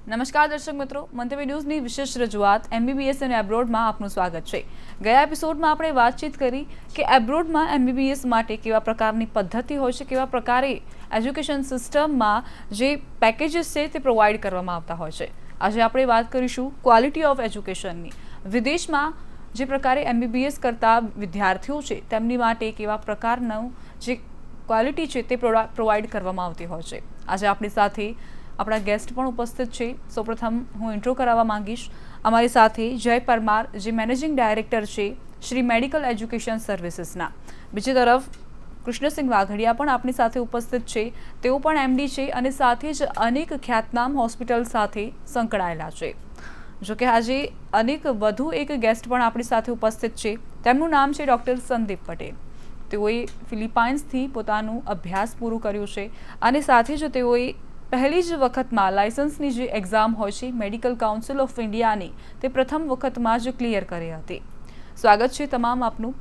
નમસ્કાર દર્શક મિત્રો, મંતવ્ય ન્યૂઝની વિશેષ રજૂઆત એમબીબીએસ અને એબ્રોડમાં આપનું સ્વાગત છે। ગયા એપિસોડમાં આપણે વાતચીત કરી કે એબ્રોડમાં એમબીબીએસ માટે કેવા પ્રકારની પદ્ધતિ હોય છે, કેવા પ્રકારે એજ્યુકેશન સિસ્ટમમાં જે પેકેજીસ છે તે પ્રોવાઈડ કરવામાં આવતા હોય છે। આજે આપણે વાત કરીશું ક્વોલિટી ઓફ એજ્યુકેશનની। વિદેશમાં જે પ્રકારે એમબીબીએસ કરતા વિદ્યાર્થીઓ છે તેમની માટે કેવા પ્રકારનું જે ક્વોલિટી છે તે પ્રોવાઈડ કરવામાં આવતી હોય છે। આજે આપણી સાથે अपना गेस्ट पण उपस्थित है। सौप्रथम हूँ इंट्रो करावा मांगीश। अमारी साथे जय परमार जे मैनेजिंग डायरेक्टर है श्री मेडिकल एज्युकेशन सर्विसेसना। बीजी तरफ कृष्णसिंह वाघड़िया पण आपनी साथे उपस्थित है। तेओ पण एमडी है अने साथे ज अनेक ख्यातनाम हॉस्पिटल साथे संकळायेला छे। जो कि आज अनेक वधु एक गेस्ट पण आपणी साथे उपस्थित है। तेमनुं नाम है डॉक्टर संदीप पटेल। तेओए फिलिपाइन्सथी पोतानुं अभ्यास पूरुं कर्युं छे अने साथे ज तेओए पहली ज वखत में लाइसेंसनी जो एक्जाम होय छे मेडिकल काउंसिल ऑफ इंडिया ने ते प्रथम वखत में ज क्लियर करी हती। स्वागत है तमाम आपनु।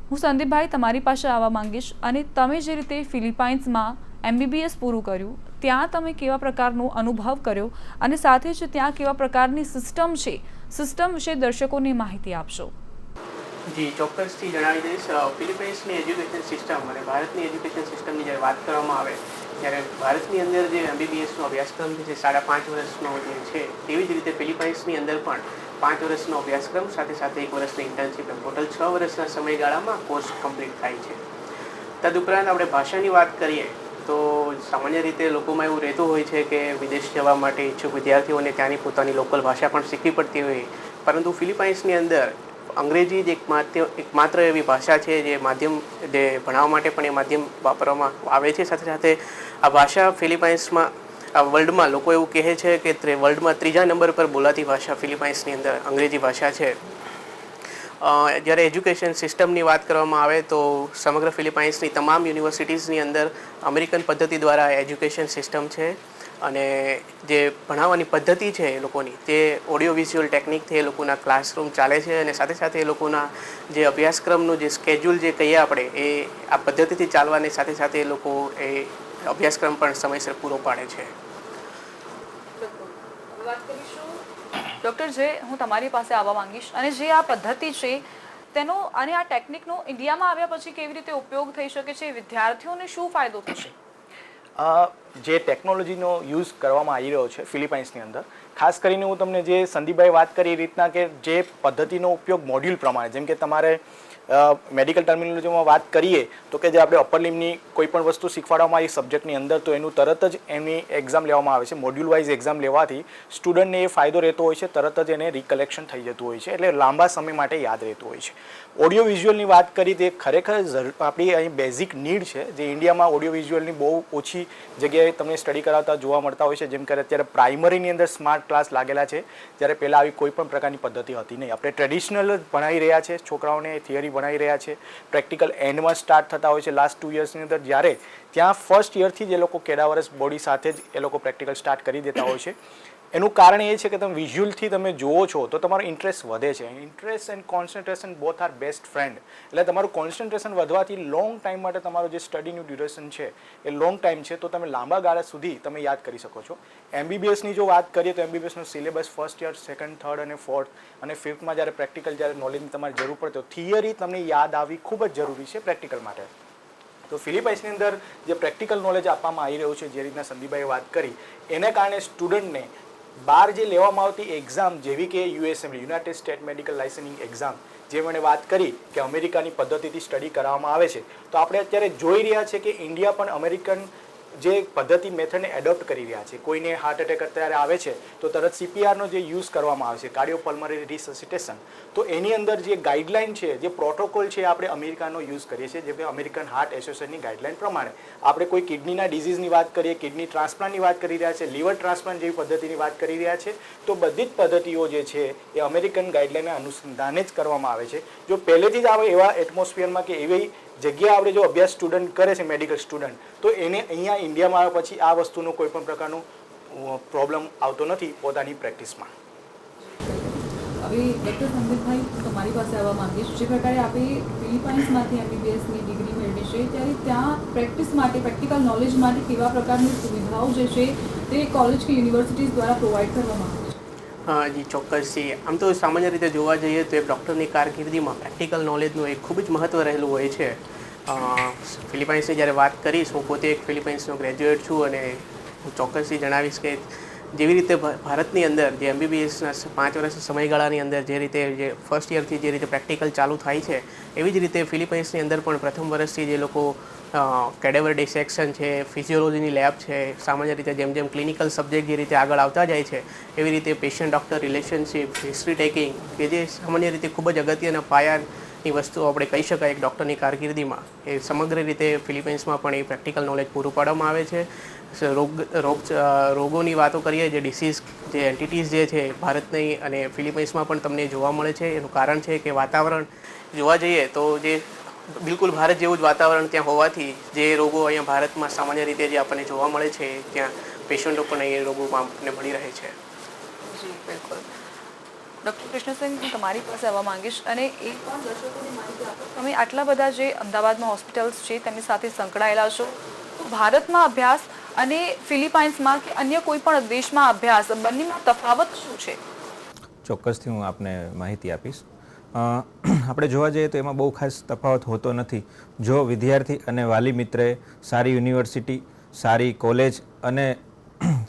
हूँ संदीप भाई तमारी पासे आवा मांगीश अने तमे जे रीते फिलिपाइन्स में एमबीबीएस पूरुं कर्युं त्यां तमे केवा प्रकारनो अनुभव कर्यो अने साथे ज त्यां केवा प्रकारनी सिस्टम छे, सिस्टम विषे दर्शकोने माहिती आपशो। जी चौक्कसथी जणावी दईश। फिलिपाइन्सनी एज्युकेशन सिस्टम अने भारतनी एज्युकेशन सिस्टमनी ज्यारे वात करवामां आवे ત્યારે ભારતની અંદર જે એમબીબીએસનો અભ્યાસક્રમ છે 5.5 વર્ષનો જે છે તેવી જ રીતે ફિલિપાઇન્સની અંદર પણ 5 વર્ષનો અભ્યાસક્રમ સાથે સાથે 1 વર્ષની ઇન્ટર્નશીપ એમ ટોટલ 6 વર્ષના સમયગાળામાં કોર્સ કમ્પ્લીટ થાય છે। તદુપરાંત આપણે ભાષાની વાત કરીએ તો સામાન્ય રીતે લોકોમાં એવું રહેતું હોય છે કે વિદેશ જવા માટે ઈચ્છુક વિદ્યાર્થીઓને ત્યાંની પોતાની લોકલ ભાષા પણ શીખવી પડતી હોય, પરંતુ ફિલિપાઇન્સની અંદર અંગ્રેજી જ એકમાત્ર એવી ભાષા છે જે માધ્યમ જે ભણાવવા માટે પણ એ માધ્યમ વાપરવામાં આવે છે। સાથે સાથે આ ભાષા ફિલિપાઇન્સમાં વર્લ્ડમાં લોકો એવું કહે છે કે વર્લ્ડમાં 3જા નંબર પર બોલાતી ભાષા ફિલિપાઇન્સની અંદર અંગ્રેજી ભાષા છે। જ્યારે એજ્યુકેશન સિસ્ટમની વાત કરવામાં આવે તો સમગ્ર ફિલિપાઇન્સની તમામ યુનિવર્સિટીઝની અંદર અમેરિકન પદ્ધતિ દ્વારા એજ્યુકેશન સિસ્ટમ છે અને જે ભણાવવાની પદ્ધતિ છે એ લોકોની તે ઓડિયો વિઝ્યુઅલ ટેકનિકથી એ લોકોના ક્લાસરૂમ ચાલે છે અને સાથે સાથે એ લોકોના જે અભ્યાસક્રમનું જે સ્કેડ્યુલ જે કહીએ આપણે એ આ પદ્ધતિથી ચાલવાની સાથે સાથે એ લોકો એ અભ્યાસક્રમ પણ સમયસર પૂરો પાડે છે। ડૉક્ટર જે હું તમારી પાસે આવવા માંગીશ અને જે આ પદ્ધતિ છે તેનો અને આ ટેકનિકનો ઇન્ડિયામાં આવ્યા પછી કેવી રીતે ઉપયોગ થઈ શકે છે, વિદ્યાર્થીઓને શું ફાયદો થશે? જે ટેકનોલોજીનો યુઝ કરવામાં આવી રહ્યો છે ફિલિપાઇન્સની અંદર, ખાસ કરીને હું તમને જે સંદીપભાઈ વાત કરી એ રીતના કે જે પદ્ધતિનો ઉપયોગ મોડ્યુલ પ્રમાણે, જેમ કે તમારે મેડિકલ ટર્મિનોલોજીમાં વાત કરીએ તો કે જે આપણે અપર લિમ્બની કોઈ પણ વસ્તુ શીખવાડવામાં આવી સબ્જેક્ટની અંદર તો એનું તરત જ એની એક્ઝામ લેવામાં આવે છે। મોડ્યુલ વાઇઝ એક્ઝામ લેવાથી સ્ટુડન્ટને એ ફાયદો રહેતો હોય છે, તરત જ એને રિકલેક્શન થઈ જતું હોય છે, એટલે લાંબા સમય માટે યાદ રહેતું હોય છે। ઓડિયો વિઝ્યુઅલની વાત કરી તે ખરેખર આપણી અહીં બેઝિક નીડ છે, જે ઇન્ડિયામાં ઓડિયો વિઝ્યુઅલની બહુ ઓછી જગ્યાએ તમને સ્ટડી કરાવતા જોવા મળતા હોય છે। જેમ કે અત્યારે પ્રાઇમરીની અંદર સ્માર્ટ ક્લાસ લાગેલા છે, જ્યારે પહેલાં આવી કોઈ પણ પ્રકારની પદ્ધતિ હતી નહીં। આપણે ટ્રેડિશનલ ભણાવી રહ્યા છે, છોકરાઓને થિયરી ભણાવી રહ્યા છે, પ્રેક્ટિકલ એન્ડમાં સ્ટાર્ટ થતા હોય છે લાસ્ટ 2 યર્સની અંદર, જ્યારે ત્યાં ફર્સ્ટ યરથી જ એ લોકો કેડાવરસ બોડી સાથે જ એ લોકો પ્રેક્ટિકલ સ્ટાર્ટ કરી દેતા હોય છે। એનું કારણ એ છે કે તમે વિઝ્યુઅલથી તમે જુઓ છો તો તમારો ઇન્ટરેસ્ટ વધે છે। Interest and concentration both are best friend, એટલે તમારું કોન્સન્ટ્રેશન વધવાથી લોંગ ટાઈમ માટે તમારું જે સ્ટડીનું ડ્યુરેશન છે એ લોંગ ટાઈમ છે, તો તમે લાંબા ગાળા સુધી તમે યાદ કરી શકો છો। એમબીબીએસની જો વાત કરીએ તો એમબીબીએસનો syllabus first year, second, third અને ફોર્થ અને ફિફ્થમાં જ્યારે પ્રેક્ટિકલ જ્યારે નોલેજની તમારે જરૂર પડે તો થિયરી તમને યાદ આવવી ખૂબ જ જરૂરી છે પ્રેક્ટિકલ માટે। તો ફિલિપાઇન્સની અંદર જે પ્રેક્ટિકલ નોલેજ આપવામાં આવી રહ્યું છે, જે રીતના સંદીપભાઈએ વાત કરી, એને કારણે સ્ટુડન્ટને બહાર જે લેવામાં આવતી એક્ઝામ જેવી કે USML United State Medical Licensing Exam, જે મને વાત કરી કે અમેરિકાની પદ્ધતિથી સ્ટડી કરાવવામાં આવે છે, તો આપણે અત્યારે જોઈ રહ્યા છે કે ઇન્ડિયા પણ અમેરિકન જે પદ્ધતિ મેથડને એડોપ્ટ કરી રહ્યા છે। કોઈને હાર્ટ એટેક અત્યારે આવે છે તો તરત સીપીઆરનો જે યુઝ કરવામાં આવે છે, કાર્ડિયોપલ્મનરી રિસસિટેશન, તો એની અંદર જે ગાઈડલાઇન છે, જે પ્રોટોકોલ છે, આપણે અમેરિકાનો યુઝ કરીએ છીએ। જેમ કે અમેરિકન હાર્ટ એસોસિએશનની ગાઈડલાઇન પ્રમાણે આપણે કોઈ કિડનીના ડિઝીઝની વાત કરીએ, કિડની ટ્રાન્સપ્લાન્ટની વાત કરી રહ્યા છે, લીવર ટ્રાન્સપ્લાન્ટ જેવી પદ્ધતિની વાત કરી રહ્યા છે, તો બધી જ પદ્ધતિઓ જે છે એ અમેરિકન ગાઈડલાઇનના અનુસંધાને જ કરવામાં આવે છે। જો પહેલેથી જ આવે એવા એટમોસ્ફિયરમાં કે એવી જગ્યા આપણે જો અભ્યાસ સ્ટુડન્ટ કરે છે મેડિકલ સ્ટુડન્ટ, તો એને અહીંયા ઇન્ડિયામાં આવ્યા પછી આ વસ્તુનો કોઈ પણ પ્રકારનો પ્રોબ્લેમ આવતો નથી પોતાની પ્રેક્ટિસમાં। હવે ડૉક્ટર સંદીપભાઈ તમારી પાસે આવવા માંગીશ, જે પ્રકારે આપણે ફિલિપાઇન્સમાંથી એમબીબીએસની ડિગ્રી મેળવી છે ત્યારે ત્યાં પ્રેક્ટિસ માટે, પ્રેક્ટિકલ નોલેજ માટે કેવા પ્રકારની સુવિધાઓ જે છે તે કોલેજ કે યુનિવર્સિટીઝ દ્વારા પ્રોવાઈડ કરવામાં આવે છે? જી ચોક્કસથી. આમ તો સામાન્ય રીતે જોવા જઈએ તો એક ડૉક્ટરની કારકિર્દીમાં પ્રેક્ટિકલ નોલેજનું એક ખૂબ જ મહત્ત્વ રહેલું હોય છે. ફિલિપાઇન્સની જ્યારે વાત કરીશ, હું પોતે એક ફિલિપાઇન્સનો ગ્રેજ્યુએટ છું અને હું ચોક્કસથી જણાવીશ કે જેવી રીતે ભારતની અંદર જે MBBSના 5 વર્ષના સમયગાળાની અંદર જે રીતે જે ફર્સ્ટ યરથી જે રીતે પ્રેક્ટિકલ ચાલુ થાય છે, એવી જ રીતે ફિલિપાઇન્સની અંદર પણ પ્રથમ વર્ષથી જે લોકો કેડેવર ડિસેક્શન છે, ફિઝિયોલોજીની લેબ છે, સામાન્ય રીતે જેમ જેમ ક્લિનિકલ સબ્જેક્ટ જે રીતે આગળ આવતા જાય છે એવી રીતે patient doctor relationship, history taking કે જે સામાન્ય રીતે ખૂબ જ અગત્યના પાયાની વસ્તુઓ આપણે કહી શકાય એક ડૉક્ટરની કારકિર્દીમાં, એ સમગ્ર રીતે ફિલિપાઇન્સમાં પણ એ પ્રેક્ટિકલ નોલેજ પૂરું પાડવામાં આવે છે. રોગોની વાતો કરીએ, જે ડિસીઝ જે એન્ટિટીઝ જે છે ભારતની અને ફિલિપાઇન્સમાં પણ તમને જોવા મળે છે. એનું કારણ છે કે વાતાવરણ જોવા જઈએ તો જે બિલકુલ ભારત જેવું જ વાતાવરણ ત્યાં હોવાથી જે રોગો અહીંયા ભારતમાં સામાન્ય રીતે જે આપણને જોવા મળે છે ત્યાં પેશન્ટો પણ એ રોગોમાં આપણને મળી રહે છે. જી બિલકુલ. ડૉક્ટર કૃષ્ણસિંહ, હું તમારી પાસે આવવા માંગીશ અને એક પણ દર્શકોને માહિતી આપો, તમે આટલા બધા જે અમદાવાદમાં હોસ્પિટલ્સ છે તેમની સાથે સંકળાયેલા છો, તો ભારતમાં અભ્યાસ અને ફિલિપાઇન્સમાં કે અન્ય કોઈ પણ દેશમાં અભ્યાસ બંનેમાં તફાવત શું છે? ચોક્કસથી હું આપને માહિતી આપીશ. આપણે જોવા જઈએ તો એમાં બહુ ખાસ તફાવત હોતો નથી. જો વિદ્યાર્થી અને વાલી મિત્રએ સારી યુનિવર્સિટી, સારી કોલેજ અને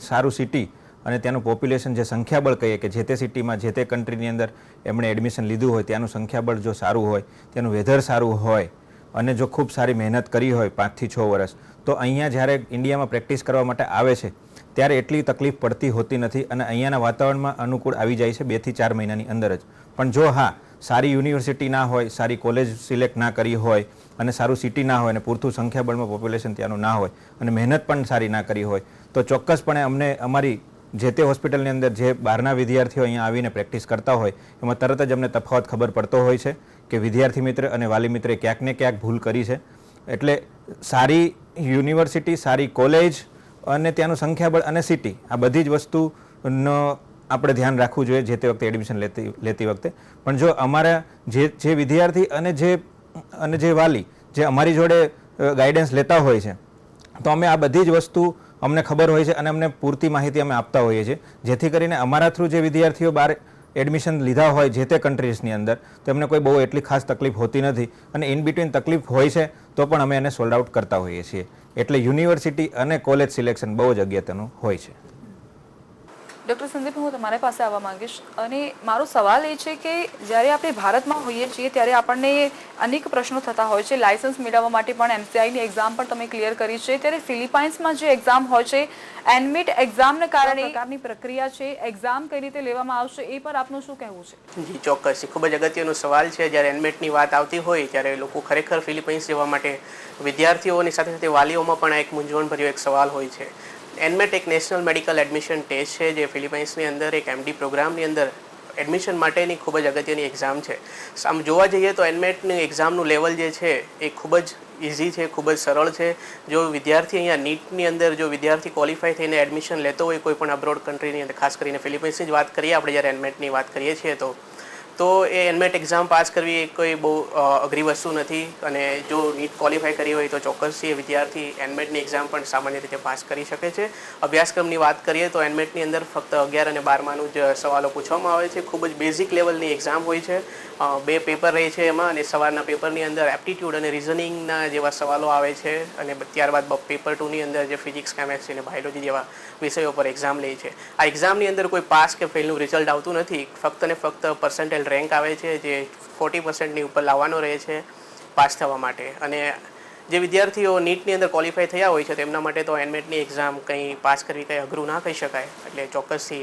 સારું સિટી અને ત્યાંનું પોપ્યુલેશન જે સંખ્યાબળ કહીએ કે જે તે સિટીમાં જે તે કન્ટ્રીની અંદર એમણે એડમિશન લીધું હોય ત્યાંનું સંખ્યાબળ જો સારું હોય, ત્યાંનું વેધર સારું હોય અને જો ખૂબ સારી મહેનત કરી હોય 5 થી 6 વર્ષ, તો અહીંયા જ્યારે ઇન્ડિયામાં પ્રેક્ટિસ કરવા માટે આવે છે ત્યારે એટલી તકલીફ પડતી હોતી નથી અને અહીંયાના વાતાવરણમાં અનુકૂળ આવી જાય છે 2 થી 4 મહિનાની અંદર જ. પણ જો સારી યુનિવર્સિટી ના હોય, સારી કોલેજ સિલેક્ટ ના કરી હોય અને સારું સિટી ના હોય અને પૂરતું સંખ્યાબળમાં પોપ્યુલેશન ત્યાંનું ના હોય અને મહેનત પણ સારી ના કરી હોય, તો ચોક્કસપણે અમને અમારી જે તે હોસ્પિટલની અંદર જે બહારના વિદ્યાર્થીઓ અહીંયા આવીને પ્રેક્ટિસ કરતા હોય એમાં તરત જ અમને તફાવત ખબર પડતો હોય છે કે વિદ્યાર્થી મિત્ર અને વાલી મિત્રે ક્યાંક ને ક્યાંક ભૂલ કરી છે. એટલે સારી યુનિવર્સિટી, સારી કોલેજ અને ત્યાંનું સંખ્યાબળ અને સિટી, આ બધી જ વસ્તુનો આપણે ધ્યાન રાખવું જોઈએ જે તે વખતે એડમિશન લેતી વખતે. પણ જો અમારા જે વિદ્યાર્થી અને જે વાલી જે અમારી જોડે ગાઈડન્સ લેતા હોય છે, તો અમે આ બધી જ વસ્તુ અમને ખબર હોય છે અને અમને પૂરતી માહિતી અમે આપતા હોઈએ છીએ, જેથી કરીને અમારા થ્રુ જે વિદ્યાર્થીઓ બહાર એડમિશન લીધા હોય જે તે કન્ટ્રીઝની અંદર, તો એમને કોઈ બહુ એટલી ખાસ તકલીફ હોતી નથી અને ઇન બિટવીન તકલીફ હોય છે તો પણ અમે એને સોલ્વ આઉટ કરતા હોઈએ છીએ. એટલે યુનિવર્સિટી અને કોલેજ સિલેક્શન બહુ જ અગત્યનું હોય છે. ડૉક્ટર સંદીપ, હું તમારી પાસે આવવા માંગીશ અને મારો સવાલ એ છે કે જ્યારે આપણે ભારતમાં હોઈએ છીએ ત્યારે આપણને અનેક પ્રશ્નો થતા હોય છે. લાયસન્સ મેળવવા માટે પણ MCIની એક્ઝામ પણ તમે ક્લિયર કરી છે, ત્યારે ફિલિપાઇન્સમાં જે એક્ઝામ હોય છે એનમિટ એક્ઝામને કારણે પ્રકારની પ્રક્રિયા છે, એક્ઝામ કઈ રીતે લેવામાં આવશે એ પર આપનું શું કહેવું છે? જી ચોક્કસ, ખૂબ જ અગત્યનો સવાલ છે. જ્યારે એનમેટની વાત આવતી હોય ત્યારે લોકો ખરેખર ફિલિપાઇન્સ જવા માટે વિદ્યાર્થીઓની સાથે સાથે વાલીઓમાં પણ આ એક મૂંઝવણભર્યો એક સવાલ હોય છે. એનમેટ એક નેશનલ મેડિકલ એડમિશન ટેસ્ટ છે જે ફિલિપાઇન્સની અંદર એક MD પ્રોગ્રામની અંદર એડમિશન માટેની ખૂબ જ અગત્યની એક્ઝામ છે. આમ જોવા જઈએ તો એનમેટની એક્ઝામનું લેવલ જે છે એ ખૂબ જ ઇઝી છે, ખૂબ જ સરળ છે. જો વિદ્યાર્થી અહીંયા નીટની અંદર જો વિદ્યાર્થી ક્વોલિફાય થઈને એડમિશન લેતો હોય કોઈ પણ અબ્રોડ કન્ટ્રીની અંદર, ખાસ કરીને ફિલિપાઇન્સની જ વાત કરીએ આપણે જ્યારે એનમેટની વાત કરીએ છીએ તો એ એનમેટ એક્ઝામ પાસ કરવી એ કોઈ બહુ અઘરી વસ્તુ નથી અને જો નીટ ક્વોલિફાય કરી હોય તો ચોક્કસથી એ વિદ્યાર્થી એનમેટની એક્ઝામ પણ સામાન્ય રીતે પાસ કરી શકે છે. અભ્યાસક્રમની વાત કરીએ તો એનમેટની અંદર ફક્ત 11 અને 12માનું જ સવાલો પૂછવામાં આવે છે. ખૂબ જ બેઝિક લેવલની એક્ઝામ હોય છે. 2 પેપર રહે છે એમાં અને સવારના પેપરની અંદર એપ્ટિટ્યૂડ અને રિઝનિંગના જેવા સવાલો આવે છે અને ત્યારબાદ પેપર 2ની અંદર જે ફિઝિક્સ, કેમેસ્ટ્રી અને બાયોલોજી જેવા વિષયો પર એક્ઝામ લે છે. આ એક્ઝામની અંદર કોઈ પાસ કે ફેલનું રિઝલ્ટ આવતું નથી, ફક્ત ને ફક્ત પર્સન્ટેજ રેન્ક આવે છે જે 40%ની ઉપર લાવવાનો રહે છે પાસ થવા માટે. અને જે વિદ્યાર્થીઓ નીટની અંદર ક્વોલિફાય થયા હોય છે તેમના માટે તો એનમેટની એક્ઝામ કંઈ પાસ કરવી કંઈ અઘરું ના કહી શકાય. એટલે ચોક્કસથી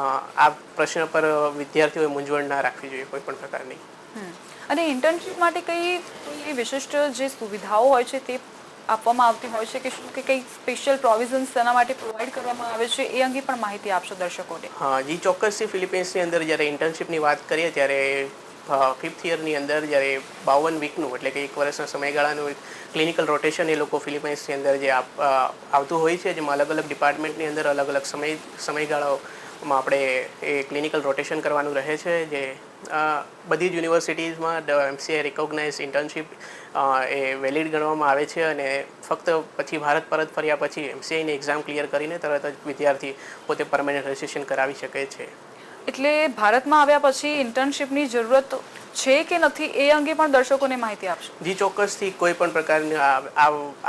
આ પ્રશ્ન પર વિદ્યાર્થીઓએ મૂંઝવણ ના રાખવી જોઈએ કોઈ પણ પ્રકારની. અને ઇન્ટર્નશિપ માટે કઈ વિશિષ્ટ જે સુવિધાઓ હોય છે તે આપવામાં આવતી હોય છે કે શું કે કંઈ સ્પેશિયલ પ્રોવિઝન્સ તેના માટે પ્રોવાઈડ કરવામાં આવે છે, એ અંગે પણ માહિતી આપશો દર્શકોને? હા જી ચોક્કસથી. ફિલિપાઇન્સની અંદર જ્યારે ઇન્ટર્નશિપની વાત કરીએ ત્યારે 5th યરની અંદર જ્યારે 52 વીકનું એટલે કે 1 વર્ષના સમયગાળાનું એક ક્લિનિકલ રોટેશન એ લોકો ફિલિપાઇન્સની અંદર જે આવતું હોય છે, જેમાં અલગ અલગ ડિપાર્ટમેન્ટની અંદર અલગ અલગ સમયગાળાઓમાં આપણે એ ક્લિનિકલ રોટેશન કરવાનું રહે છે. જે બધી જ યુનિવર્સિટીઝમાં MCI રિકોગ્નાઇઝ ઇન્ટર્નશિપ એ વેલિડ ગણવામાં આવે છે અને ફક્ત પછી ભારત પરત ફર્યા પછી MCIની એક્ઝામ ક્લિયર કરીને તરત જ વિદ્યાર્થી પોતે પરમેનન્ટ રજિસ્ટ્રેશન કરાવી શકે છે. એટલે ભારતમાં આવ્યા પછી ઇન્ટર્નશિપની જરૂરત છે કે નથી એ અંગે પણ દર્શકોને માહિતી આપશો. જી ચોક્કસથી કોઈ પણ પ્રકારની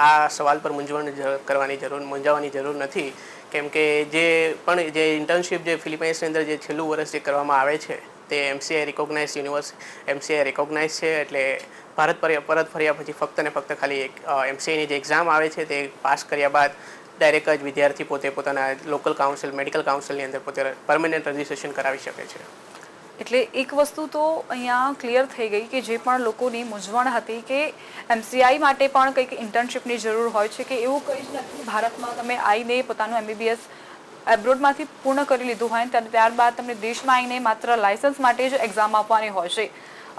આ સવાલ પર મૂંઝાવાની જરૂર નથી, કેમ કે જે ઇન્ટર્નશિપ જે ફિલિપાઇન્સની અંદર જે છેલ્લું વર્ષ જે કરવામાં આવે છે તે MCI રિકોગ્નાઇઝ છે. એટલે ભારત પરત ફર્યા પછી ફક્ત ને ફક્ત ખાલી એક MCIની જે એક્ઝામ આવે છે તે પાસ કર્યા બાદ ડાયરેક્ટ જ વિદ્યાર્થી પોતે પોતાના લોકલ કાઉન્સિલ મેડિકલ કાઉન્સિલની અંદર પોતે પરમેનન્ટ રજિસ્ટ્રેશન કરાવી શકે છે. એટલે એક વસ્તુ તો અહીંયા ક્લિયર થઈ ગઈ કે જે પણ લોકોની મૂંઝવણ હતી કે MCI માટે પણ કંઈક ઇન્ટર્નશિપની જરૂર હોય છે કે એવું કંઈ જ નથી. ભારતમાં તમે આવીને પોતાનું MBBS એબ્રોડમાંથી પૂર્ણ કરી લીધું હોય ત્યારે ત્યારબાદ તમને દેશમાં આવીને માત્ર લાયસન્સ માટે જ એક્ઝામ આપવાની હોય છે.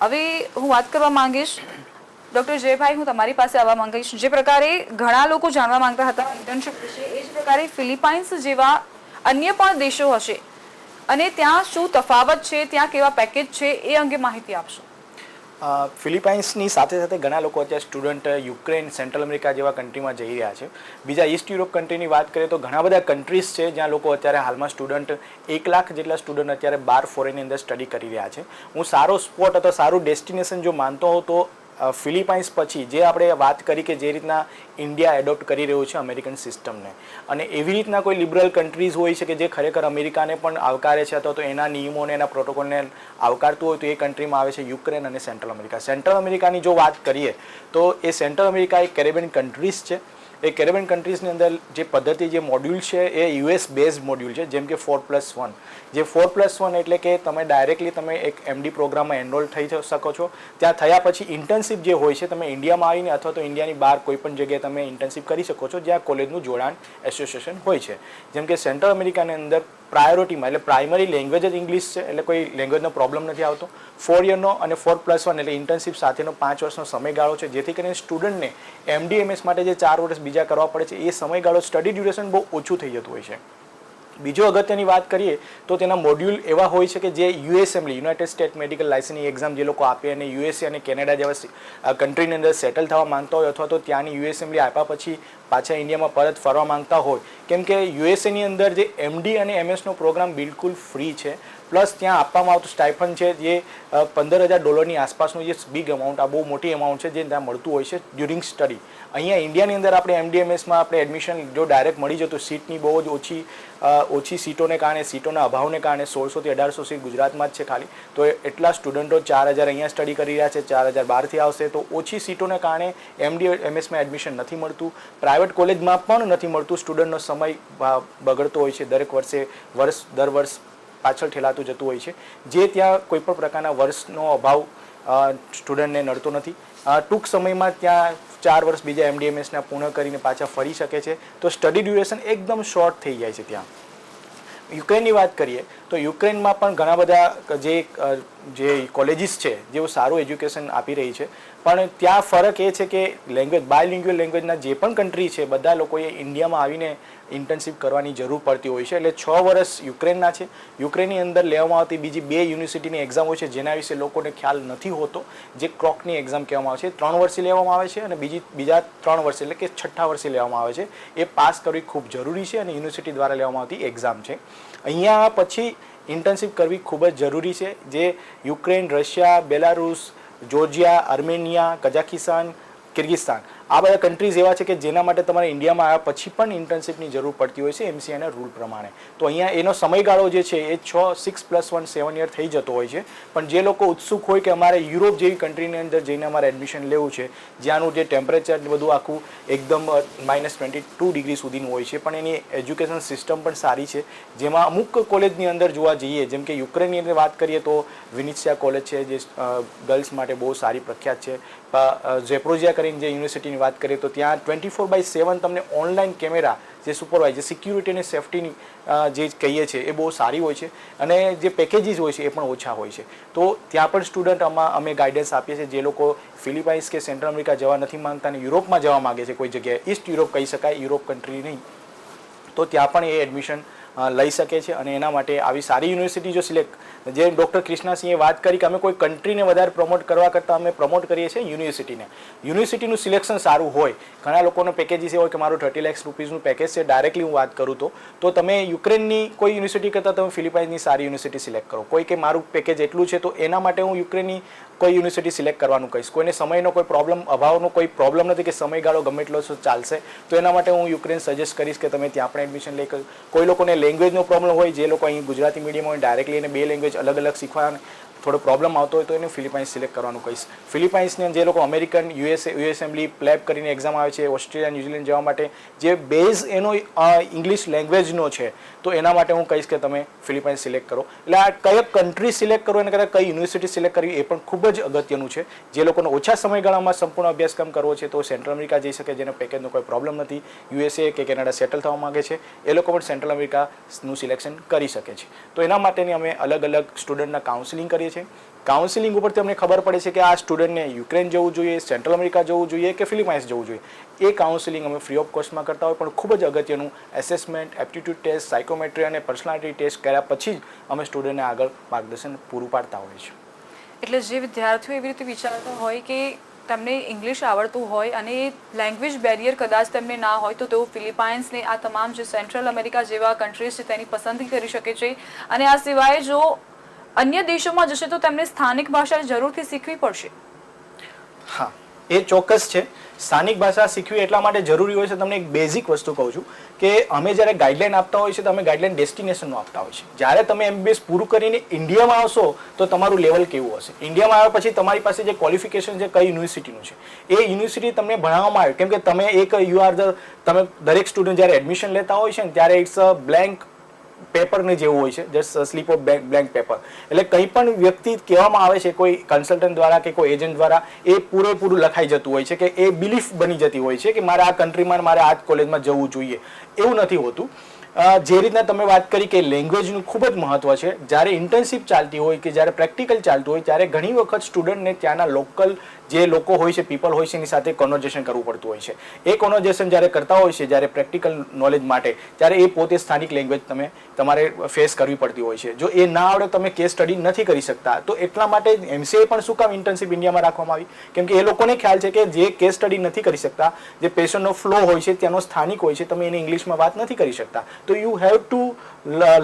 હવે હું વાત કરવા માંગીશ ડૉક્ટર જયભાઈ, હું તમારી પાસે આવવા માંગીશ. જે પ્રકારે ઘણા લોકો જાણવા માંગતા હતા ઇન્ટર્નશિપ વિશે, એ જ પ્રકારે ફિલિપાઇન્સ જેવા અન્ય પણ દેશો હશે અને ત્યાં શું તફાવત છે, ત્યાં કેવા પેકેજ છે, એ અંગે માહિતી આપશો. ફિલિપાઇન્સની સાથે સાથે ઘણા લોકો અત્યારે સ્ટુડન્ટ યુક્રેન, સેન્ટ્રલ અમેરિકા જેવા કન્ટ્રીમાં જઈ રહ્યા છે. બીજા ઈસ્ટ યુરોપ કન્ટ્રીની વાત કરીએ તો ઘણા બધા કન્ટ્રીઝ છે જ્યાં લોકો અત્યારે હાલમાં સ્ટુડન્ટ 1 લાખ જેટલા સ્ટુડન્ટ અત્યારે બહાર ફોરેનની અંદર સ્ટડી કરી રહ્યા છે. હું સારો સ્પોટ અથવા સારું ડેસ્ટિનેશન જો માનતો હોઉં તો ફિલિપાઇન્સ પછી જે આપણે વાત કરી કે જે રીતના ઇન્ડિયા એડોપ્ટ કરી રહ્યું છે અમેરિકન સિસ્ટમને, અને એવી રીતના કોઈ લિબરલ કન્ટ્રીઝ હોય છે કે જે ખરેખર અમેરિકાને પણ આવકારે છે અથવા તો એના નિયમોને એના પ્રોટોકોલને આવકારતું હોય તો એ કન્ટ્રીમાં આવે છે યુક્રેન અને સેન્ટ્રલ અમેરિકા. સેન્ટ્રલ અમેરિકાની જો વાત કરીએ તો એ સેન્ટ્રલ અમેરિકા એક કેરેબિયન કન્ટ્રીઝ છે. એ કેરેબિયન કન્ટ્રીઝની અંદર જે પદ્ધતિ, જે મોડ્યુલ છે એ US બેઝડ મોડ્યુલ છે, જેમ કે 4+1. જે 4+1 એટલે કે તમે ડાયરેક્ટલી તમે એક MD પ્રોગ્રામમાં એનરોલ થઈ શકો છો. ત્યાં થયા પછી ઇન્ટર્નશિપ જે હોય છે તમે ઇન્ડિયામાં આવીને અથવા તો ઇન્ડિયાની બહાર કોઈ પણ જગ્યાએ તમે ઇન્ટર્નશિપ કરી શકો છો જ્યાં કોલેજનું જોડાણ એસોસિએશન હોય છે. જેમ કે સેન્ટ્રલ અમેરિકાની અંદર પ્રાયોરિટીમાં એટલે પ્રાઇમરી લેંગ્વેજ જ ઇંગ્લિશ છે, એટલે કોઈ લેંગ્વેજનો પ્રોબ્લેમ નથી આવતો. 4 યરનો અને 4+1 એટલે ઇન્ટર્નશિપ સાથેનો 5 વર્ષનો સમયગાળો છે, જેથી કરીને સ્ટુડન્ટને MD MS માટે જે 4 વર્ષ બીજા કરવા પડે છે એ સમયગાળો, સ્ટડી ડ્યુરેશન બહુ ઓછું થઈ જતું હોય છે. બીજો અગત્યની વાત કરીએ તો તેના મોડ્યુલ એવા હોય છે કે જે USMLE યુનાઇટેડ સ્ટેટ મેડિકલ લાઇસન્સની એક્ઝામ જે લોકો આપે અને USA અને કેનેડા જેવા કન્ટ્રીની અંદર સેટલ થવા માંગતા હોય અથવા તો ત્યાંની USMLE આપ્યા પછી પાછા ઇન્ડિયામાં પરત ફરવા માંગતા હોય, કેમ કે USAની અંદર જે MD અને MSનો પ્રોગ્રામ બિલકુલ ફ્રી છે. પ્લસ ત્યાં આપવામાં આવતું સ્ટાઇફન છે જે $15,000 આસપાસનું જે બિગ અમાઉન્ટ, આ બહુ મોટી અમાઉન્ટ છે જે ત્યાં મળતું હોય છે ડ્યુરિંગ સ્ટડી. અહીંયા ઇન્ડિયાની અંદર આપણે MD MSમાં આપણે એડમિશન જો ડાયરેક્ટ મળી જતું, સીટની બહુ જ ઓછી સીટોને કારણે, સીટોના અભાવને કારણે 1600 થી 1800 સીટ ગુજરાતમાં જ છે ખાલી, તો એટલા સ્ટુડન્ટો 4000 અહીંયા સ્ટડી કરી રહ્યા છે, 4000 બહારથી આવશે, તો ઓછી સીટોને કારણે MD MSમાં એડમિશન નથી મળતું. પ્રાઇવેટ કોલેજમાં પણ નથી મળતું. સ્ટુડન્ટનો સમય બગડતો હોય છે, દરેક વર્ષે દર વર્ષ પાછળ ઠેલાતું જતું હોય છે, જે ત્યાં કોઈ પણ પ્રકારના વર્ષનો અભાવ સ્ટુડન્ટને નડતો નથી. ટૂંક સમયમાં ત્યાં 4 વર્ષ બીજા MD MSના પૂર્ણ કરીને પાછા ફરી શકે છે. તો સ્ટડી ડ્યુરેશન એકદમ શોર્ટ થઈ જાય છે ત્યાં. યુક્રેનની વાત કરીએ તો યુક્રેનમાં પણ ઘણા બધા જે કોલેજીસ છે જેઓ સારું એજ્યુકેશન આપી રહી છે, પણ ત્યાં ફરક એ છે કે લેંગ્વેજ, બાયલિંગ્યુઅલ લેંગ્વેજના જે પણ કન્ટ્રી છે બધા લોકોએ ઇન્ડિયામાં આવીને ઇન્ટર્નશિપ કરવાની જરૂર પડતી હોય છે. એટલે 6 વર્ષ યુક્રેનના છે. યુક્રેનની અંદર લેવામાં આવતી બીજી 2 યુનિવર્સિટીની એક્ઝામ હોય છે જેના વિશે લોકોને ખ્યાલ નથી હોતો, જે ક્રોકની એક્ઝામ કહેવામાં આવે છે. 3 વર્ષે લેવામાં આવે છે અને બીજા 3 વર્ષે એટલે કે 6ઠ્ઠા વર્ષે લેવામાં આવે છે. એ પાસ કરવી ખૂબ જરૂરી છે અને યુનિવર્સિટી દ્વારા લેવામાં આવતી એક્ઝામ છે. અહીંયા પછી ઇન્ટર્નશિપ કરવી ખૂબ જ જરૂરી છે, જે Ukraine, Russia, Belarus, Georgia, Armenia, Kazakhstan, કિર્ગિસ્તાન આ બધા કન્ટ્રીઝ એવા છે કે જેના માટે તમારે ઇન્ડિયામાં આવ્યા પછી પણ ઇન્ટર્નશિપની જરૂર પડતી હોય છે MCIના રૂલ પ્રમાણે. તો અહીંયા એનો સમયગાળો જે છે એ 6+1 7 યર થઈ જતો હોય છે. પણ જે લોકો ઉત્સુક હોય કે અમારે યુરોપ જેવી કન્ટ્રીની અંદર જઈને અમારે એડમિશન લેવું છે, જ્યાંનું જે ટેમ્પરેચર બધું આખું એકદમ -22 ડિગ્રી સુધીનું હોય છે, પણ એની એજ્યુકેશન સિસ્ટમ પણ સારી છે, જેમાં અમુક કોલેજની અંદર જોવા જઈએ, જેમ કે યુક્રેનની અંદર વાત કરીએ તો વિનિત્સિયા કોલેજ છે જે ગર્લ્સ માટે બહુ સારી પ્રખ્યાત છે. ઝેપ્રોઝિયા કરીને જે યુનિવર્સિટીની વાત કરીએ તો ત્યાં 24/7 તમને ઓનલાઈન કેમેરા જે સુપરવાઇઝ, જે સિક્યુરિટી અને સેફ્ટીની જે કહીએ છીએ એ બહુ સારી હોય છે અને જે પેકેજીસ હોય છે એ પણ ઓછા હોય છે. તો ત્યાં પણ સ્ટુડન્ટ અમે ગાઈડન્સ આપીએ છીએ જે લોકો ફિલિપાઇન્સ કે સેન્ટ્રલ અમેરિકા જવા નથી માંગતા અને યુરોપમાં જવા માગે છે કોઈ જગ્યાએ, ઈસ્ટ યુરોપ કહી શકાય, યુરોપ કન્ટ્રી નહીં, તો ત્યાં પણ એ એડમિશન લઈ શકે છે. અને એના માટે આવી સારી યુનિવર્સિટી જો સિલેક્ટ, જે ડૉક્ટર કૃષ્ણાસિંહે વાત કરી કે અમે કોઈ કન્ટ્રીને વધારે પ્રમોટ કરવા કરતાં અમે પ્રમોટ કરીએ છીએ યુનિવર્સિટીને. યુનિવર્સિટીનું સિલેક્શન સારું હોય, ઘણા લોકોનો પેકેજીસ એ હોય કે મારું 30 લાખ રૂપીઝનું પેકેજ છે, ડાયરેક્ટલી હું વાત કરું તો તમે યુક્રેનની કોઈ યુનિવર્સિટી કરતાં તમે ફિલિપાઇન્સની સારી યુનિવર્સિટી સિલેક્ટ કરો. કોઈ કે મારું પેકેજ એટલું છે તો એના માટે હું યુક્રેનની કોઈ યુનિવર્સિટી સિલેક્ટ કરવાનું કહીશ. કોઈને સમયનો કોઈ પ્રોબ્લેમ, અભાવનો કોઈ પ્રોબ્લેમ નથી કે સમયગાળો ગમે એટલો ચાલશે, તો એના માટે હું યુક્રેન સજેસ્ટ કરીશ કે તમે ત્યાં પણ એડમિશન લઈ. કોઈ લોકોને લેંગ્વેજનો પ્રોબ્લેમ હોય, જે લોકો અહીં ગુજરાતી મીડિયમ હોય ડાયરેક્ટલી એને 2 લેંગ્વેજ અલગ અલગ શીખવા થોડો પ્રોબ્લેમ આવતો હોય તો એને ફિલિપાઇન્સ સિલેક્ટ કરવાનું કહીશ. ફિલિપાઇન્સની જે લોકો અમેરિકન, યુએસએમલી પ્લેબ કરીને એક્ઝામ આવે છે, ઓસ્ટ્રેલિયા, ન્યુઝીલેન્ડ જવા માટે જે બેઝ એનો ઇંગ્લિશ લેંગ્વેજનો છે, તો એના માટે હું કહીશ કે તમે ફિલિપાઇન્સ સિલેક્ટ કરો. એટલે આ કઈ કન્ટ્રી સિલેક્ટ કરો એને કરતાં કઈ યુનિવર્સિટી સિલેક્ટ કરવી એ પણ ખૂબ જ અગત્યનું છે. જે લોકોને ઓછા સમયગાળામાં સંપૂર્ણ અભ્યાસક્રમ કરવો છે તો સેન્ટ્રલ અમેરિકા જઈ શકે, જેનો પેકેજનો કોઈ પ્રોબ્લેમ નથી. યુએસએ કે કેનેડા સેટલ થવા માંગે છે એ લોકો પણ સેન્ટ્રલ અમેરિકાનું સિલેક્શન કરી શકે છે. તો એના માટેની અમે અલગ અલગ સ્ટુડન્ટના કાઉન્સિલિંગ કરીએ છીએ. કાઉન્સિલિંગ ઉપરથી અમને ખબર પડે છે કે આ સ્ટુડન્ટને યુક્રેન જવું જોઈએ, સેન્ટ્રલ અમેરિકા જવું જોઈએ કે ફિલિપાઇન્સ જવું જોઈએ. એ કાઉન્સિલિંગ અમે ફ્રી ઓફ કોસ્ટમાં કરતા હોય, પણ ખૂબ જ અગત્યનું એસેસમેન્ટ, એપ્ટિટ્યૂડ ટેસ્ટ, સાયકોમેટ્રી અને પર્સનાલિટી ટેસ્ટ કર્યા પછી જ અમે સ્ટુડન્ટને આગળ માર્ગદર્શન પૂરું પાડતા હોઈએ છીએ. એટલે જે વિદ્યાર્થીઓ એવી રીતે વિચારતા હોય કે તેમને ઇંગ્લિશ આવડતું હોય અને લેંગ્વેજ બેરિયર કદાચ તેમને ના હોય તો તેઓ ફિલિપાઇન્સને આ તમામ જે સેન્ટ્રલ અમેરિકા જેવા કન્ટ્રીઝ છે તેની પસંદગી કરી શકે છે. અને આ સિવાય જો અન્ય દેશોમાં જશે તો તેમને સ્થાનિક ભાષા જરૂરથી શીખવી પડશે. હા, એ ચોક્કસ છે. સ્થાનિક ભાષા શીખવી એટલા માટે જરૂરી હોય છે. તમને એક બેઝિક વસ્તુ કહું છું કે અમે જ્યારે ગાઈડલાઈન આપતા હોઈએ છીએ તો અમે ગાઈડલાઈન ડેસ્ટિનેશનનો આપતા હોઈએ છીએ. જ્યારે તમે MBBS પૂરું કરીને ઇન્ડિયામાં આવશો તો તમારું લેવલ કેવું હશે. ઇન્ડિયામાં આવ્યા પછી તમારી પાસે જે ક્વોલિફિકેશન છે કઈ યુનિવર્સિટીનું છે એ યુનિવર્સિટી તમને ભણાવવામાં આવે. કેમ કે તમે તમે દરેક સ્ટુડન્ટ જ્યારે એડમિશન લેતા હોય છે ને ત્યારે ઇટ્સ અ બ્લેન્ક પેપરને જેવું હોય છે, just slip of blank paper. એટલે કંઈ પણ વ્યક્તિ કહેવામાં આવે છે કોઈ કન્સલ્ટન્ટ દ્વારા કે કોઈ એજન્ટ દ્વારા, એ પૂરેપૂરું લખાઈ જતું હોય છે કે એ બિલીફ બની જતી હોય છે કે મારે આ કન્ટ્રીમાં, મારે આ કોલેજમાં જવું જોઈએ. એવું નથી હોતું. જે રીતના તમે વાત કરી કે લેંગ્વેજનું ખૂબ જ મહત્વ છે. જ્યારે ઇન્ટર્નશિપ ચાલતી હોય કે જ્યારે પ્રેક્ટિકલ ચાલતું હોય ત્યારે ઘણી વખત સ્ટુડન્ટને ત્યાંના લોકલ જે લોકો હોય છે, પીપલ હોય છે, એની સાથે કોન્વર્ઝેશન કરવું પડતું હોય છે. એ કોન્વર્ઝેશન જ્યારે કરતા હોય છે, જ્યારે પ્રેક્ટિકલ નોલેજ માટે, ત્યારે એ પોતે સ્થાનિક લેંગ્વેજ તમારે ફેસ કરવી પડતી હોય છે. જો એ ના આવડે, તમે કેસ સ્ટડી નથી કરી શકતા. તો એટલા માટે MCA પણ શું કામ ઇન્ટર્નશિપ ઇન્ડિયામાં રાખવામાં આવી? કેમ કે એ લોકોને ખ્યાલ છે કે જે કેસ સ્ટડી નથી કરી શકતા, જે પેશન્ટનો ફ્લો હોય છે ત્યાંનો સ્થાનિક હોય છે, તમે એને ઇંગ્લિશમાં વાત નથી કરી શકતા, તો you have to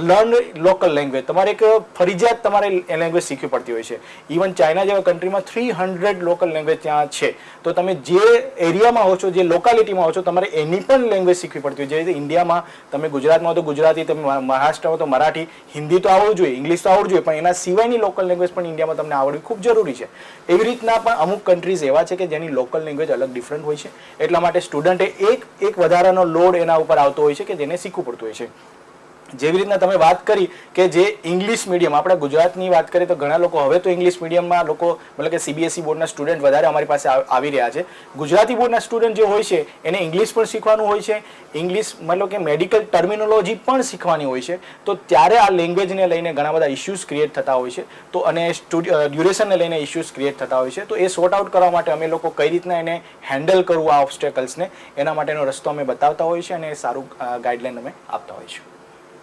learn local language. તમારે એક ફરજિયાત તમારે એ લેંગ્વેજ શીખવી પડતી હોય છે. ઇવન ચાઇના જેવા કન્ટ્રીમાં 300 લોકલ લેંગ્વેજ ત્યાં છે. તો તમે જે એરિયામાં હો છો, જે લોકાલિટીમાં હો છો, તમારે એની પણ લેંગ્વેજ શીખવી પડતી હોય. જે રીતે ઇન્ડિયામાં તમે ગુજરાતમાં તો ગુજરાતી, તમે મહારાષ્ટ્રમાં તો મરાઠી, હિન્દી તો આવડવું જોઈએ, ઇંગ્લિશ તો આવડવું જોઈએ, પણ એના સિવાયની લોકલ લેંગ્વેજ પણ ઇન્ડિયામાં તમને આવડવી ખૂબ જરૂરી છે. એવી રીતના પણ અમુક કન્ટ્રીઝ એવા છે કે જેની લોકલ લેંગ્વેજ અલગ ડિફરન્ટ હોય છે. એટલા માટે સ્ટુડન્ટે એક વધારાનો લોડ એના ઉપર આવતો હોય છે કે જેને શીખવું પડતું હોય છે. જેવી રીતના તમે વાત કરી કે જે ઇંગ્લિશ મીડિયમ, આપણે ગુજરાતની વાત કરીએ તો ઘણા લોકો હવે તો ઇંગ્લિશ મીડિયમમાં લોકો, મતલબ કે CBSE બોર્ડના સ્ટુડન્ટ વધારે અમારી પાસે આવી રહ્યા છે. ગુજરાતી બોર્ડના સ્ટુડન્ટ જે હોય છે એને ઇંગ્લિશ પણ શીખવાનું હોય છે, ઇંગ્લિશ મતલબ કે મેડિકલ ટર્મિનોલોજી પણ શીખવાની હોય છે. તો ત્યારે આ લેંગ્વેજને લઈને ઘણા બધા ઇશ્યુઝ ક્રિએટ થતા હોય છે. તો અને ડ્યુરેશનને લઈને ઇશ્યુઝ ક્રિએટ થતા હોય છે. તો એ સોર્ટ આઉટ કરવા માટે અમે લોકો કઈ રીતના એને હેન્ડલ કરવું આ ઓબ્સ્ટેકલ્સને, એના માટેનો રસ્તો અમે બતાવતા હોઈએ છીએ અને સારું ગાઈડલાઈન અમે આપતા હોઈએ છીએ.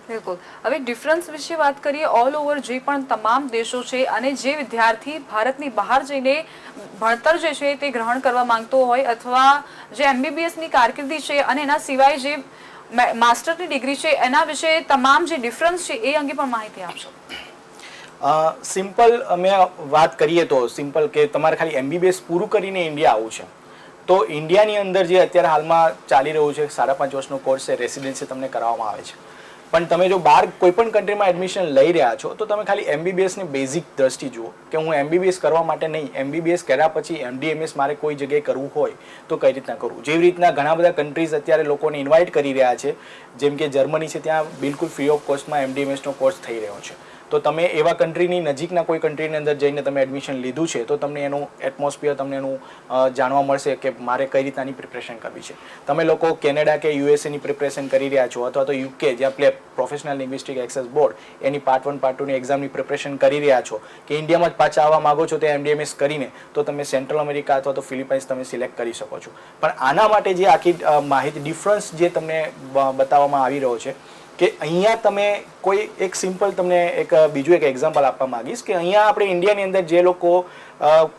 બિલકુલ. હવે ડિફરન્સ વિશે વાત કરીએ. ઓલ ઓવર જે પણ તમામ દેશો છે અને જે વિદ્યાર્થી ભારતની બહાર જઈને ભણતર જે છે તે ગ્રહણ કરવા માંગતો હોય અથવા જે MBBS ની કારકિર્દી છે અને એના સિવાય જે માસ્ટરની ડિગ્રી છે એના વિશે તમામ જે ડિફરન્સ છે એ અંગે પણ માહિતી આપશો. સિમ્પલ અમે વાત કરીએ તો સિમ્પલ કે તમારે ખાલી MBBS પૂરું કરીને ઇન્ડિયા આવવું છે તો ઇન્ડિયાની અંદર જે અત્યારે હાલમાં ચાલી રહ્યું છે 5.5 વર્ષનો કોર્સ છે, રેસિડેન્સી તમને કરાવવામાં આવે છે. પણ તમે જો બહાર કોઈ પણ કન્ટ્રીમાં એડમિશન લઈ રહ્યા છો તો તમે ખાલી MBBSની બેઝિક દ્રષ્ટિ જુઓ કે હું MBBS કરવા માટે નહીં, MBBS કર્યા પછી MD/MS મારે કોઈ જગ્યાએ કરવું હોય તો કઈ રીતના કરવું. જેવી રીતના ઘણા બધા કન્ટ્રીઝ અત્યારે લોકોને ઇન્વાઇટ કરી રહ્યા છે, જેમ કે જર્મની છે, ત્યાં બિલકુલ ફ્રી ઓફ કોસ્ટમાં MD/MSનો કોર્સ થઈ રહ્યો છે. તો તમે એવા કન્ટ્રીની નજીકના કોઈ કન્ટ્રીની અંદર જઈને તમે એડમિશન લીધું છે તો તમને એનું એટમોસ્ફિયર, તમને એનું જાણવા મળશે કે મારે કઈ રીતનાની પ્રિપરેશન કરવી છે. તમે લોકો કેનેડા કે USAની પ્રિપરેશન કરી રહ્યા છો અથવા તો UK જ્યાં પ્રોફેશનલ લિંગ્વિસ્ટિક એક્સેસ બોર્ડ એની પાર્ટ 1 પાર્ટ 2ની એક્ઝામની પ્રિપરેશન કરી રહ્યા છો કે ઇન્ડિયામાં જ પાછા આવવા માગો છો તે MD/MS કરીને, તો તમે સેન્ટ્રલ અમેરિકા અથવા તો ફિલિપાઇન્સ તમે સિલેક્ટ કરી શકો છો. પણ આના માટે જે આખી માહિતી ડિફરન્સ જે તમને બતાવવામાં આવી રહ્યો છે કે અહીંયા તમે કોઈ એક સિમ્પલ તમને એક બીજું એક એક્ઝામ્પલ આપવા માંગીશ કે અહીંયા આપણે ઇન્ડિયાની અંદર જે લોકો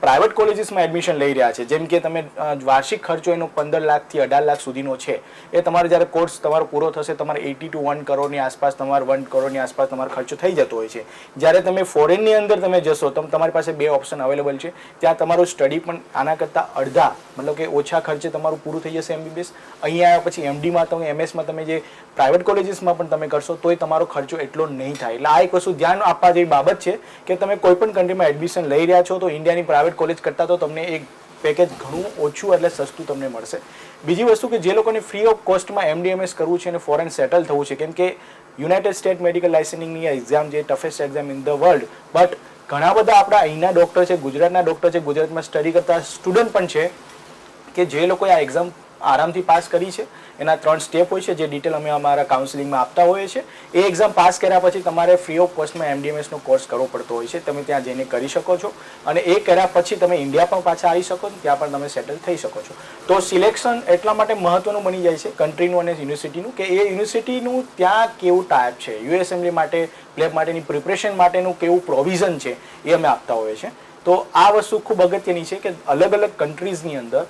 પ્રાઇવેટ કોલેજીસમાં એડમિશન લઈ રહ્યા છે, જેમ કે તમે વાર્ષિક ખર્ચો એનો 15 લાખથી 18 લાખ સુધીનો છે, એ તમારે જ્યારે કોર્સ તમારો પૂરો થશે તમારે 80 to 1 કરોડની આસપાસ તમારે 1 કરોડની આસપાસ તમારો ખર્ચો થઈ જતો હોય છે. જ્યારે તમે ફોરેનની અંદર તમે જશો તો તમારી પાસે 2 ઓપ્શન અવેલેબલ છે. ત્યાં તમારું સ્ટડી પણ આના કરતાં અડધા મતલબ કે ઓછા ખર્ચે તમારું પૂરું થઈ જશે MBBS. અહીંયા આવ્યા પછી MDમાં તમે MSમાં તમે જે પ્રાઇવેટ કોલેજીસમાં પણ તમે કરશો તોય તમારો ખર્ચો એટલો નહીં થાય. એટલે આ એક વસ્તુ ધ્યાન આપવા જેવી બાબત છે કે તમે કોઈ પણ કન્ટ્રીમાં એડમિશન લઈ રહ્યા છો તો ઇન્ડિયાની પ્રાઇવેટ કોલેજ કરતાં તો તમને એક પેકેજ ઘણું ઓછું એટલે સસ્તું તમને મળશે. બીજી વસ્તુ કે જે લોકોને ફ્રી ઓફ કોસ્ટમાં MD/MS કરવું છે અને ફોરેન સેટલ થવું છે, કેમ કે યુનાઇટેડ સ્ટેટ મેડિકલ લાઇસન્સિંગની એક્ઝામ જે toughest exam in the world, but ઘણા બધા આપણા અહીંના ડૉક્ટર છે, ગુજરાતના ડૉક્ટર છે, ગુજરાતમાં સ્ટડી કરતા સ્ટુડન્ટ પણ છે કે જે લોકોએ આ એક્ઝામ આરામથી પાસ કરી છે. એના 3 સ્ટેપ હોય છે જે ડિટેલ અમે અમારા કાઉન્સિલિંગમાં આપતા હોઈએ છીએ. એ એક્ઝામ પાસ કર્યા પછી તમારે ફ્રી ઓફ કોસ્ટમાં MD/MSનો કોર્સ કરવો પડતો હોય છે. તમે ત્યાં જઈને કરી શકો છો અને એ કર્યા પછી તમે ઇન્ડિયા પણ પાછા આવી શકો છો, ત્યાં પણ તમે સેટલ થઈ શકો છો. તો સિલેક્શન એટલા માટે મહત્વનું બની જાય છે કન્ટ્રીનું અને યુનિવર્સિટીનું કે એ યુનિવર્સિટીનું ત્યાં કેવું ટાઈપ છે, USMLE માટે પ્લેબ માટેની પ્રિપરેશન માટેનું કેવું પ્રોવિઝન છે એ અમે આપતા હોઈએ છીએ. તો આ વસ્તુ ખૂબ અગત્યની છે કે અલગ અલગ કન્ટ્રીઝની અંદર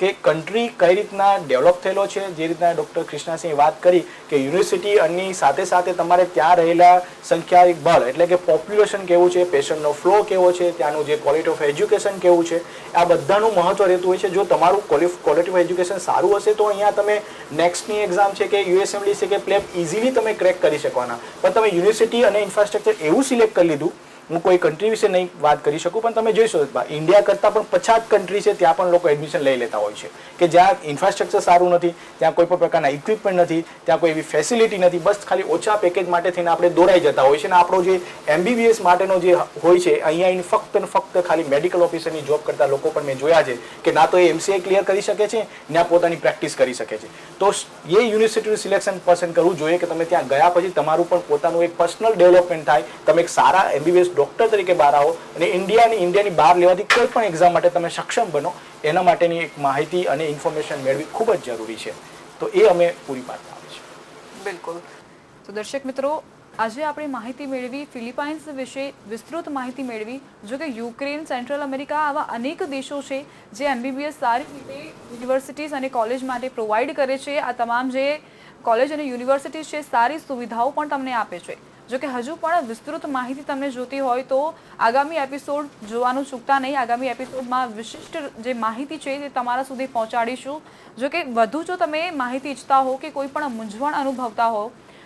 કે કન્ટ્રી કઈ રીતના ડેવલપ થયેલો છે. જે રીતના ડૉક્ટર કૃષ્ણાસિંહે વાત કરી કે યુનિવર્સિટી અને સાથે સાથે તમારે ત્યાં રહેલા સંખ્યા બળ એટલે કે પોપ્યુલેશન કેવું છે, પેશન્ટનો ફ્લો કેવો છે, ત્યાંનું જે ક્વોલિટી ઓફ એજ્યુકેશન કેવું છે, આ બધાનું મહત્વ રહેતું હોય છે. જો તમારું ક્વોલિટી ઓફ એજ્યુકેશન સારું હશે તો અહીંયા તમે નેક્સ્ટની એક્ઝામ છે કે USMLE છે કે પ્લેબ ઇઝીલી તમે ક્રેક કરી શકવાના. પણ તમે યુનિવર્સિટી અને ઇન્ફ્રાસ્ટ્રક્ચર એવું સિલેક્ટ કરી લીધું, હું કોઈ કન્ટ્રી વિશે નહીં વાત કરી શકું પણ તમે જોઈશો ઇન્ડિયા કરતાં પણ 50 કન્ટ્રી છે ત્યાં પણ લોકો એડમિશન લઈ લેતા હોય છે કે જ્યાં ઇન્ફ્રાસ્ટ્રક્ચર સારું નથી, ત્યાં કોઈ પણ પ્રકારના ઇક્વિપમેન્ટ નથી, ત્યાં કોઈ એવી ફેસિલિટી નથી, બસ ખાલી ઓછા પેકેજ માટે થઈને આપણે દોરાઈ જતા હોય છે. અને આપણો જે MBBS માટેનો જે હોય છે અહીંયા ફક્ત ને ફક્ત ખાલી મેડિકલ ઓફિસરની જોબ કરતા લોકો પણ મેં જોયા છે કે ના તો એ MCA ક્લિયર કરી શકે છે ના પોતાની પ્રેક્ટિસ કરી શકે છે. તો એ યુનિવર્સિટીનું સિલેક્શન પસંદ કરવું જોઈએ કે તમે ત્યાં ગયા પછી તમારું પણ પોતાનું એક પર્સનલ ડેવલપમેન્ટ થાય, તમે એક સારા MBBS ડૉક્ટર તરીકે બહાર આવો અને ઇન્ડિયાની બહાર લેવાથી કોઈ પણ એક્ઝામ માટે તમે સક્ષમ બનો. એના માટેની એક માહિતી અને ઇન્ફોર્મેશન મેળવી ખૂબ જ જરૂરી છે. તો એ અમે પૂરી પાડતા હોઈએ છીએ. બિલકુલ. તો દર્શક મિત્રો, આજે આપણે માહિતી મેળવી ફિલિપાઇન્સ વિશે વિસ્તૃત માહિતી મેળવી. જો કે યુક્રેન, સેન્ટ્રલ અમેરિકા આવા અનેક દેશો છે જે MBBS સારી રીતે યુનિવર્સિટીઝ અને કોલેજ માટે પ્રોવાઈડ કરે છે. આ તમામ જે કોલેજ અને યુનિવર્સિટી છે સારી સુવિધાઓ પણ તમને આપે છે. જો કે હજુ પણ વિસ્તૃત માહિતી તમને જોતી હોય તો આગામી એપિસોડ જોવાનું ચૂકતા નહીં. આગામી એપિસોડમાં વિશિષ્ટ જે માહિતી છે તે તમારા સુધી પહોંચાડીશું. જો કે વધુ જો તમે માહિતી ઈચ્છતા હો કે કોઈ પણ મૂંઝવણ અનુભવતા હો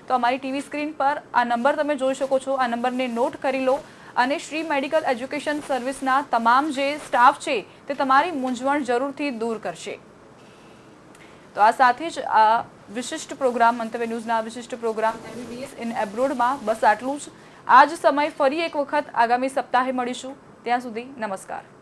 તો અમારી ટીવી સ્ક્રીન પર આ નંબર તમે જોઈ શકો છો. આ નંબરને નોટ કરી લો અને શ્રી મેડિકલ એજ્યુકેશન સર્વિસના તમામ જે સ્ટાફ છે તે તમારી મૂંઝવણ જરૂરથી દૂર કરશે. તો આ સાથે જ આ વિશિષ્ટ પ્રોગ્રામ મંતવ્ય ન્યૂઝના વિશિષ્ટ પ્રોગ્રામ MBBS ઇન એબ્રોડમાં બસ આટલું જ. આ જ સમય ફરી એક વખત આગામી સપ્તાહે મળીશું. ત્યાં સુધી નમસ્કાર.